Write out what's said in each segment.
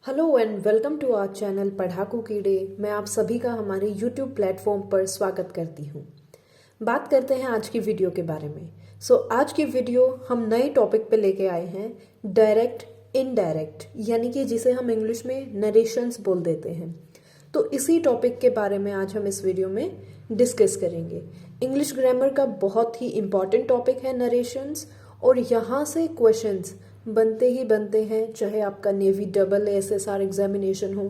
Hello and welcome to our channel Padhaku Keede. मैं आप सभी का हमारे यूट्यूब प्लेटफॉर्म पर स्वागत करती हूँ। बात करते हैं आज की वीडियो के बारे में। आज की वीडियो हम नए टॉपिक पे लेके आए हैं, डायरेक्ट इनडायरेक्ट, यानी कि जिसे हम इंग्लिश में नरेशंस बोल देते हैं। तो इसी टॉपिक के बारे में आज हम इस वीडियो में डिस्कस करेंगे। इंग्लिश ग्रामर का बहुत ही इम्पॉर्टेंट टॉपिक है नरेशंस, और यहाँ से क्वेश्चंस बनते ही बनते हैं, चाहे आपका नेवी डबल SSR एग्जामिनेशन हो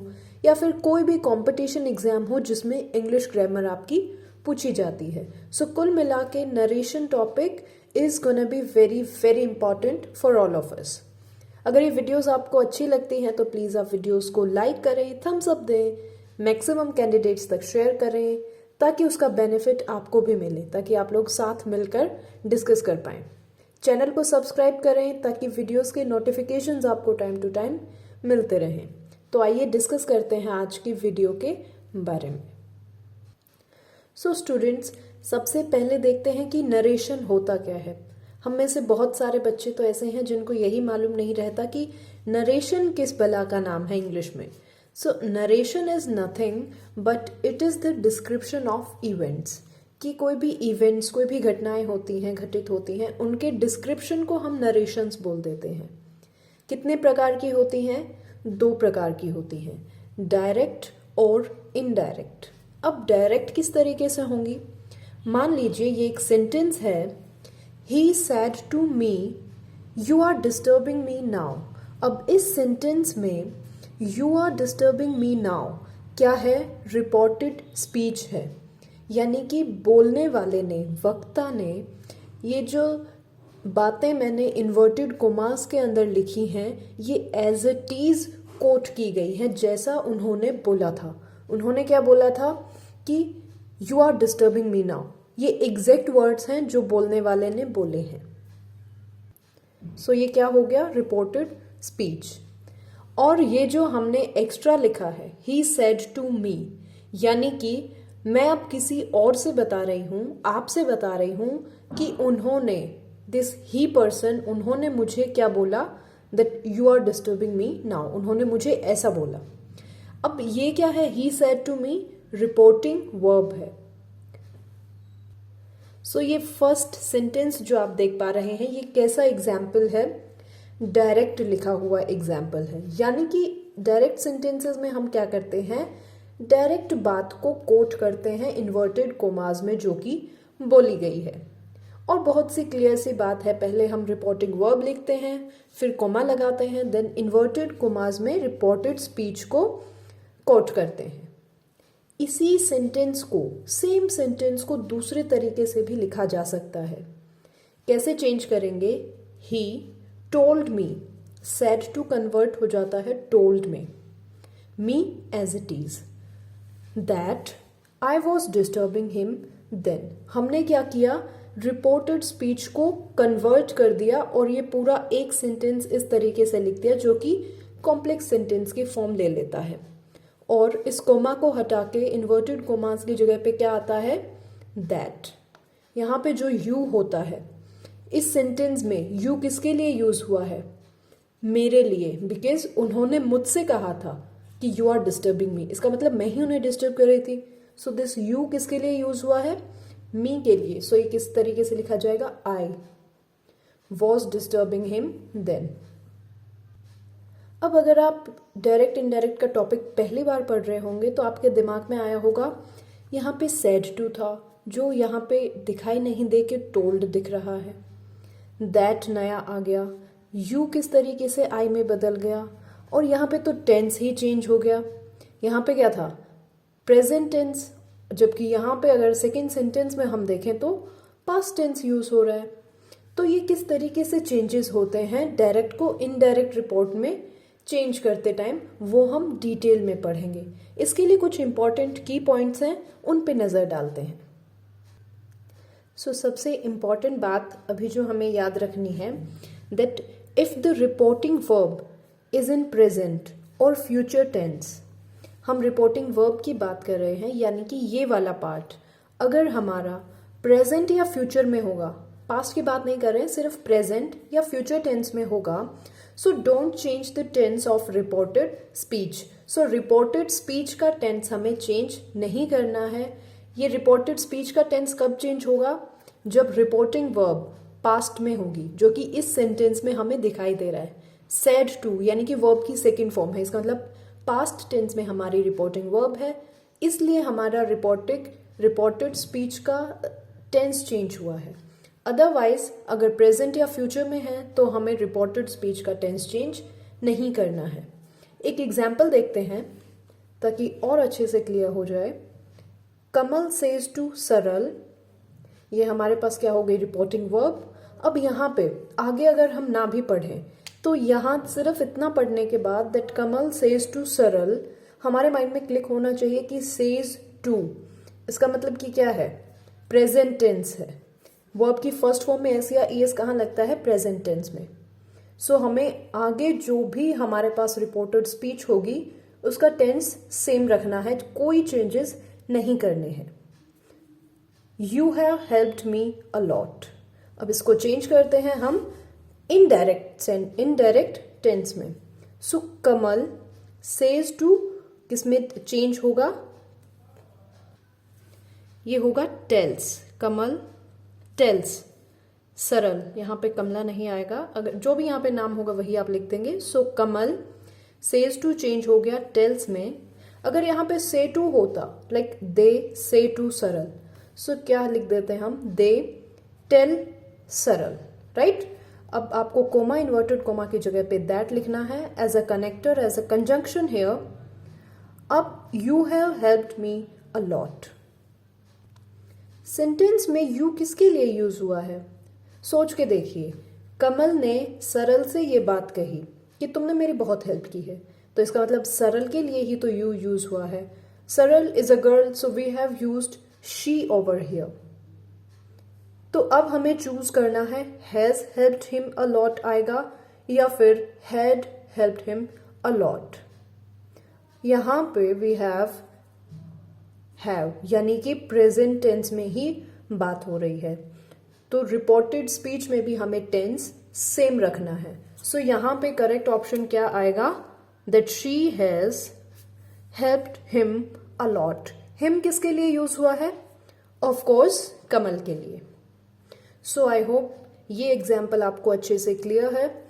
या फिर कोई भी कंपटीशन एग्जाम हो जिसमें इंग्लिश ग्रामर आपकी पूछी जाती है। कुल मिला के narration topic is gonna be very very important for all of us. अगर ये वीडियोस आपको अच्छी लगती हैं तो प्लीज़ आप वीडियोस को लाइक करें, थम्स अप दें, मैक्सिमम कैंडिडेट्स तक शेयर करें, ताकि उसका बेनिफिट आपको भी मिले, ताकि आप लोग साथ मिलकर डिस्कस कर पाएँ। चैनल को सब्सक्राइब करें ताकि वीडियोस के नोटिफिकेशंस आपको टाइम टू टाइम मिलते रहें। तो आइए डिस्कस करते हैं आज की वीडियो के बारे में। स्टूडेंट्स, सबसे पहले देखते हैं कि नरेशन होता क्या है। हम में से बहुत सारे बच्चे तो ऐसे हैं जिनको यही मालूम नहीं रहता कि नरेशन किस बला का नाम है इंग्लिश में। Narration is nothing but it is the description of events, कि कोई भी इवेंट्स, कोई भी घटनाएं होती हैं, घटित होती हैं, उनके डिस्क्रिप्शन को हम नरेशंस बोल देते हैं। कितने प्रकार की होती हैं? 2 प्रकार की होती हैं, डायरेक्ट और इनडायरेक्ट। अब डायरेक्ट किस तरीके से होंगी? मान लीजिए ये एक सेंटेंस है, he said to me you are disturbing me now. अब इस सेंटेंस में you are disturbing me now क्या है? रिपोर्टेड स्पीच है, यानी कि बोलने वाले ने, वक्ता ने, ये जो बातें मैंने इन्वर्टेड कोमास के अंदर लिखी हैं ये एज इट इज कोट की गई है, जैसा उन्होंने बोला था। उन्होंने क्या बोला था कि you are disturbing me now. ये एग्जैक्ट वर्ड्स हैं जो बोलने वाले ने बोले हैं। ये क्या हो गया? Reported speech. और ये जो हमने एक्स्ट्रा लिखा है, ही सेड टू मी, यानी कि मैं अब किसी और से बता रही हूँ, आपसे बता रही हूँ कि उन्होंने, दिस ही पर्सन, उन्होंने मुझे क्या बोला? That you are disturbing me now. उन्होंने मुझे ऐसा बोला। अब ये क्या है? He said to me reporting verb है। ये फर्स्ट सेंटेंस जो आप देख पा रहे हैं, ये कैसा एग्जाम्पल है? डायरेक्ट लिखा हुआ एग्जाम्पल है। यानी कि डायरेक्ट सेंटेंसेस में हम क्या करते हैं? डायरेक्ट बात को कोट करते हैं इन्वर्टेड कोमास में जो कि बोली गई है। और बहुत सी क्लियर सी बात है, पहले हम रिपोर्टिंग वर्ब लिखते हैं, फिर कोमा लगाते हैं, देन इन्वर्टेड कोमास में रिपोर्टेड स्पीच को कोट करते हैं। इसी सेंटेंस को, सेम सेंटेंस को दूसरे तरीके से भी लिखा जा सकता है। कैसे चेंज करेंगे? He told me, said to convert हो जाता है टोल्ड में, me as it is, that I was disturbing him then. हमने क्या किया? रिपोर्टेड स्पीच को कन्वर्ट कर दिया और ये पूरा एक सेंटेंस इस तरीके से लिख दिया जो कि कॉम्प्लेक्स सेंटेंस की फॉर्म ले लेता है। और इस कोमा को हटा के इन्वर्टेड कोमास की जगह पे क्या आता है? दैट। यहाँ पे जो यू होता है, इस सेंटेंस में यू किसके लिए यूज हुआ है? मेरे लिए, बिकॉज उन्होंने मुझसे कहा था कि यू आर डिस्टर्बिंग मी। इसका मतलब मैं ही उन्हें डिस्टर्ब कर रही थी। दिस यू किसके लिए यूज हुआ है? मी के लिए। ये किस तरीके से लिखा जाएगा? I was disturbing him then. अब अगर आप डायरेक्ट इनडायरेक्ट का टॉपिक पहली बार पढ़ रहे होंगे तो आपके दिमाग में आया होगा, यहाँ पे सेड टू था जो यहाँ पे दिखाई नहीं दे के टोल्ड दिख रहा है, दैट नया आ गया, यू किस तरीके से आई में बदल गया, और यहाँ पे तो टेंस ही चेंज हो गया। यहाँ पे क्या था? प्रेजेंट टेंस, जबकि यहाँ पे अगर सेकेंड सेंटेंस में हम देखें तो पास्ट टेंस यूज हो रहा है। तो ये किस तरीके से चेंजेस होते हैं डायरेक्ट को इनडायरेक्ट रिपोर्ट में चेंज करते टाइम, वो हम डिटेल में पढ़ेंगे। इसके लिए कुछ इंपॉर्टेंट की पॉइंट्स हैं, उन पे नज़र डालते हैं। सबसे इम्पॉर्टेंट बात अभी जो हमें याद रखनी है, that if the reporting verb is in present और फ्यूचर टेंस, हम रिपोर्टिंग वर्ब की बात कर रहे हैं, यानी कि ये वाला पार्ट अगर हमारा प्रेजेंट या फ्यूचर में होगा, पास्ट की बात नहीं कर रहे हैं, सिर्फ प्रेजेंट या फ्यूचर टेंस में होगा, so don't change the tense of reported speech. So reported speech का टेंस हमें चेंज नहीं करना है। ये रिपोर्टेड स्पीच का टेंस कब चेंज होगा? जब रिपोर्टिंग वर्ब पास्ट में होगी, जो कि इस सेंटेंस में हमें दिखाई दे रहा है। सेड टू यानी कि वर्ब की सेकेंड फॉर्म है, इसका मतलब पास्ट टेंस में हमारी रिपोर्टिंग वर्ब है, इसलिए हमारा रिपोर्टेड स्पीच का टेंस चेंज हुआ है। अदरवाइज अगर प्रेजेंट या फ्यूचर में है तो हमें रिपोर्टेड स्पीच का टेंस चेंज नहीं करना है। एक एग्जाम्पल देखते हैं ताकि और अच्छे से क्लियर हो जाए। कमल सेज टू सरल, ये हमारे पास क्या हो गई? Reporting verb. अब यहाँ पे आगे अगर हम ना भी पढ़ें तो यहाँ सिर्फ इतना पढ़ने के बाद दैट कमल सेज टू सरल, हमारे माइंड में क्लिक होना चाहिए कि सेज टू, इसका मतलब कि क्या है? प्रेजेंट टेंस है। वर्ब की फर्स्ट फॉर्म में एस या ईएस कहाँ लगता है? प्रेजेंट टेंस में। सो हमें आगे जो भी हमारे पास रिपोर्टेड स्पीच होगी उसका टेंस सेम रखना है, कोई चेंजेस नहीं करने हैं। You have helped me a lot, अब इसको चेंज करते हैं हम इनडायरेक्ट टेंस में। सो कमल सेज टू, किसमें चेंज होगा? ये होगा टेल्स। कमल टेल्स सरल, यहाँ पे कमला नहीं आएगा, अगर जो भी यहाँ पे नाम होगा वही आप लिख देंगे। सो कमल सेज टू चेंज हो गया टेल्स में। अगर यहाँ पे से टू होता, लाइक दे से टू सरल, सो क्या लिख देते हैं हम? दे टेल सरल, राइट। अब आपको कोमा, इन्वर्टेड कोमा की जगह पे दैट लिखना है as a connector, as a conjunction here. अब you have helped me a lot, sentence में यू किसके लिए यूज हुआ है? सोच के देखिए। कमल ने सरल से ये बात कही कि तुमने मेरी बहुत हेल्प की है, तो इसका मतलब सरल के लिए ही तो यू यूज हुआ है। Saral is a girl, so we have used she over here. तो अब हमें चूज करना है has helped him a lot आएगा या फिर had helped him a lot. यहां पे वी हैव यानी कि प्रेजेंट टेंस में ही बात हो रही है, तो रिपोर्टेड स्पीच में भी हमें टेंस सेम रखना है। सो यहां पे करेक्ट ऑप्शन क्या आएगा? That she has helped him a lot. Him किसके लिए यूज हुआ है? ऑफ कोर्स कमल के लिए। सो आई होप ये एग्जाम्पल आपको अच्छे से क्लियर है।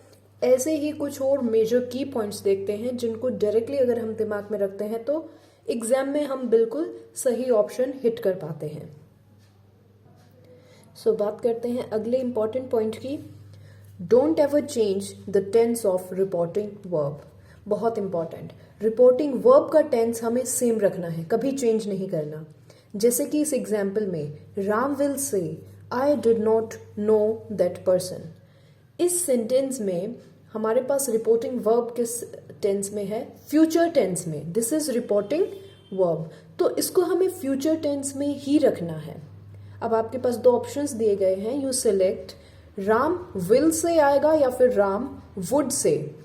ऐसे ही कुछ और मेजर की पॉइंट्स देखते हैं जिनको डायरेक्टली अगर हम दिमाग में रखते हैं तो एग्जाम में हम बिल्कुल सही ऑप्शन हिट कर पाते हैं। सो बात करते हैं अगले इंपॉर्टेंट पॉइंट की। Don't ever change the tense of reporting verb. बहुत इंपॉर्टेंट, रिपोर्टिंग वर्ब का टेंस हमें सेम रखना है, कभी चेंज नहीं करना। जैसे कि इस एग्जाम्पल में Ram will say I did not know that person. इस सेंटेंस में हमारे पास रिपोर्टिंग वर्ब किस टेंस में है? फ्यूचर टेंस में। दिस इज रिपोर्टिंग वर्ब, तो इसको हमें फ्यूचर टेंस में ही रखना है। अब आपके पास दो ऑप्शंस दिए गए हैं, you select Ram will say आएगा या फिर Ram would say.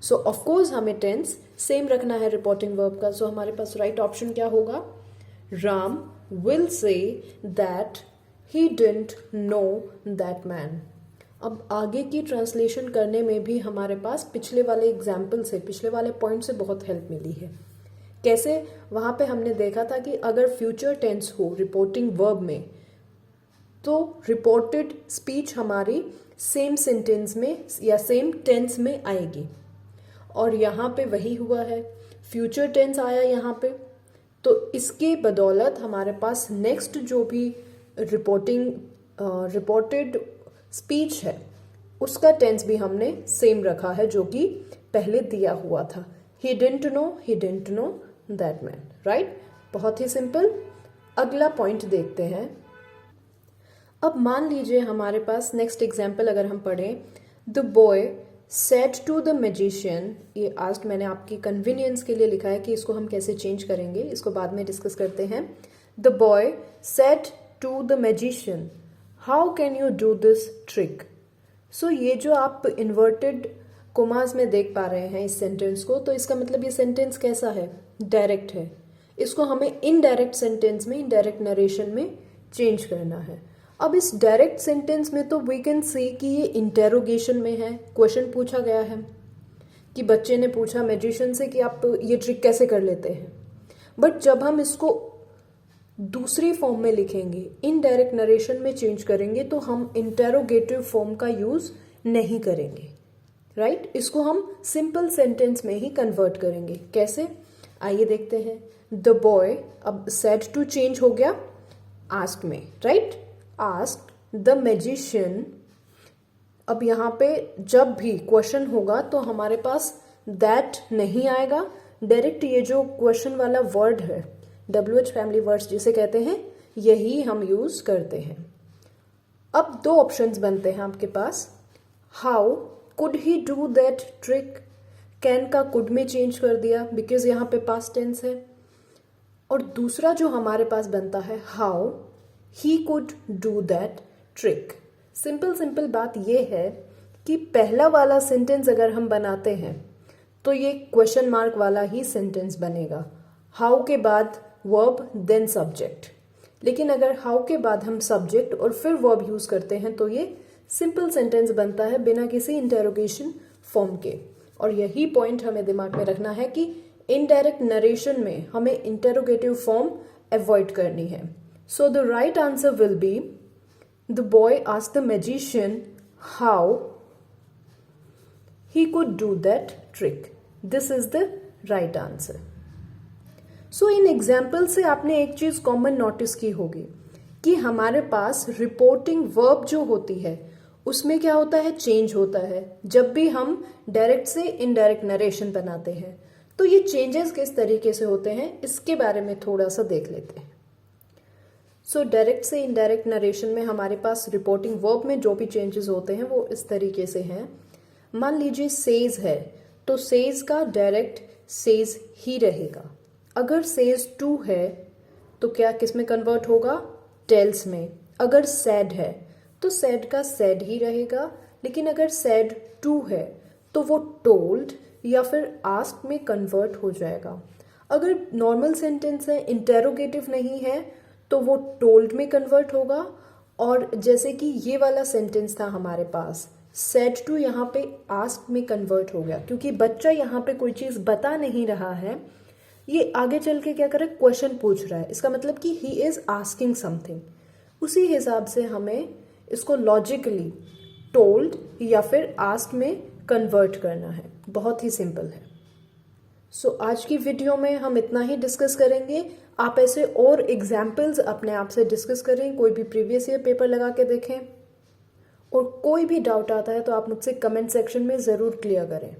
So of course हमें टेंस सेम रखना है रिपोर्टिंग वर्ब का। सो हमारे पास राइट ऑप्शन क्या होगा? Ram will say that he didn't know that man. अब आगे की ट्रांसलेशन करने में भी हमारे पास पिछले वाले एग्जाम्पल से, पिछले वाले पॉइंट से बहुत हेल्प मिली है। कैसे? वहां पे हमने देखा था कि अगर फ्यूचर टेंस हो रिपोर्टिंग वर्ब में तो रिपोर्टेड स्पीच हमारी सेम सेंटेंस में या सेम टेंस में आएगी, और यहाँ पे वही हुआ है, फ्यूचर टेंस आया यहाँ पे। तो इसके बदौलत हमारे पास नेक्स्ट जो भी रिपोर्टेड स्पीच है उसका टेंस भी हमने सेम रखा है जो कि पहले दिया हुआ था। He didn't know that man, right. बहुत ही सिंपल। अगला पॉइंट देखते हैं। अब मान लीजिए हमारे पास नेक्स्ट एग्जाम्पल अगर हम पढ़ें, the boy said to the magician. ये आज मैंने आपकी कन्वीनियंस के लिए लिखा है कि इसको हम कैसे चेंज करेंगे, इसको बाद में डिस्कस करते हैं। The boy said to the magician, how can you do this trick. So ये जो आप इन्वर्टेड कोमास में देख पा रहे हैं इस सेंटेंस को, तो इसका मतलब ये सेंटेंस कैसा है? डायरेक्ट है। इसको हमें इनडायरेक्ट सेंटेंस में, इनडायरेक्ट नरेशन में चेंज करना है। अब इस डायरेक्ट सेंटेंस में तो वी कैन सी कि ये इंटेरोगेशन में है, क्वेश्चन पूछा गया है। कि बच्चे ने पूछा मैजिशियन से कि आप ये ट्रिक कैसे कर लेते हैं। बट जब हम इसको दूसरी फॉर्म में लिखेंगे, इनडायरेक्ट नरेशन में चेंज करेंगे, तो हम इंटेरोगेटिव फॉर्म का यूज नहीं करेंगे, राइट? इसको हम सिंपल सेंटेंस में ही कन्वर्ट करेंगे। कैसे, आइए देखते हैं। द बॉय, अब सेड टू चेंज हो गया आस्क में, राइट? Ask the magician. अब यहाँ पे जब भी क्वेश्चन होगा तो हमारे पास दैट नहीं आएगा, डायरेक्ट ये जो क्वेश्चन वाला वर्ड है, WH फैमिली वर्ड्स जिसे कहते हैं, यही हम यूज करते हैं। अब दो ऑप्शंस बनते हैं आपके पास। How could he do that trick, can का कुड में चेंज कर दिया बिकॉज यहाँ पे पास्ट टेंस है। और दूसरा जो हमारे पास बनता है, how he could do that trick. Simple बात ये है कि पहला वाला सेंटेंस अगर हम बनाते हैं तो ये क्वेश्चन मार्क वाला ही सेंटेंस बनेगा, हाउ के बाद वर्ब देन सब्जेक्ट। लेकिन अगर हाउ के बाद हम सब्जेक्ट और फिर वर्ब यूज करते हैं तो ये सिंपल सेंटेंस बनता है बिना किसी इंटेरोगेशन फॉर्म के। और यही पॉइंट हमें दिमाग में रखना है कि इनडायरेक्ट नरेशन में हमें इंटेरोगेटिव फॉर्म अवॉइड करनी है। So the right answer will be the boy asked the magician how he could do that trick. This is the right answer. So in example से आपने एक चीज कॉमन नोटिस की होगी कि हमारे पास रिपोर्टिंग वर्ब जो होती है उसमें क्या होता है, चेंज होता है जब भी हम डायरेक्ट से इनडायरेक्ट नरेशन बनाते हैं। तो ये चेंजेस किस तरीके से होते हैं इसके बारे में थोड़ा सा देख लेते हैं। सो डायरेक्ट से इनडायरेक्ट नरेशन में हमारे पास रिपोर्टिंग वर्ब में जो भी चेंजेस होते हैं वो इस तरीके से हैं। मान लीजिए सेज है तो सेज का डायरेक्ट सेज ही रहेगा। अगर सेज टू है तो क्या किस में कन्वर्ट होगा, टेल्स में। अगर सैड है तो सैड का सैड ही रहेगा, लेकिन अगर सैड टू है तो वो टोल्ड या फिर आस्क में कन्वर्ट हो जाएगा। अगर नॉर्मल सेंटेंस है, इंटेरोगेटिव नहीं है, तो वो टोल्ड में कन्वर्ट होगा। और जैसे कि ये वाला सेंटेंस था हमारे पास, सेड टू यहाँ पे आस्क में कन्वर्ट हो गया क्योंकि बच्चा यहाँ पे कोई चीज बता नहीं रहा है, ये आगे चल के क्या करे, क्वेश्चन पूछ रहा है। इसका मतलब कि ही इज आस्किंग समथिंग। उसी हिसाब से हमें इसको लॉजिकली टोल्ड या फिर आस्क में कन्वर्ट करना है। बहुत ही सिंपल है। सो आज की वीडियो में हम इतना ही डिस्कस करेंगे। आप ऐसे और एग्जाम्पल्स अपने आप से डिस्कस करें, कोई भी प्रीवियस ईयर पेपर लगा के देखें, और कोई भी डाउट आता है तो आप मुझसे कमेंट सेक्शन में ज़रूर क्लियर करें।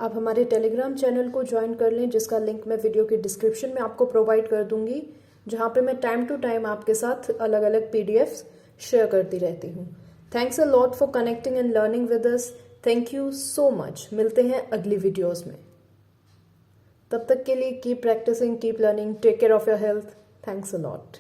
आप हमारे टेलीग्राम चैनल को ज्वाइन कर लें जिसका लिंक मैं वीडियो के डिस्क्रिप्शन में आपको प्रोवाइड कर दूंगी, जहां पे मैं टाइम टू टाइम आपके साथ अलग अलग PDFs शेयर करती रहती हूँ। Thanks a lot for connecting and learning with us. Thank you so much. मिलते हैं अगली वीडियोज़ में। तब तक के लिए keep practising, keep learning, take care of your health. Thanks a lot.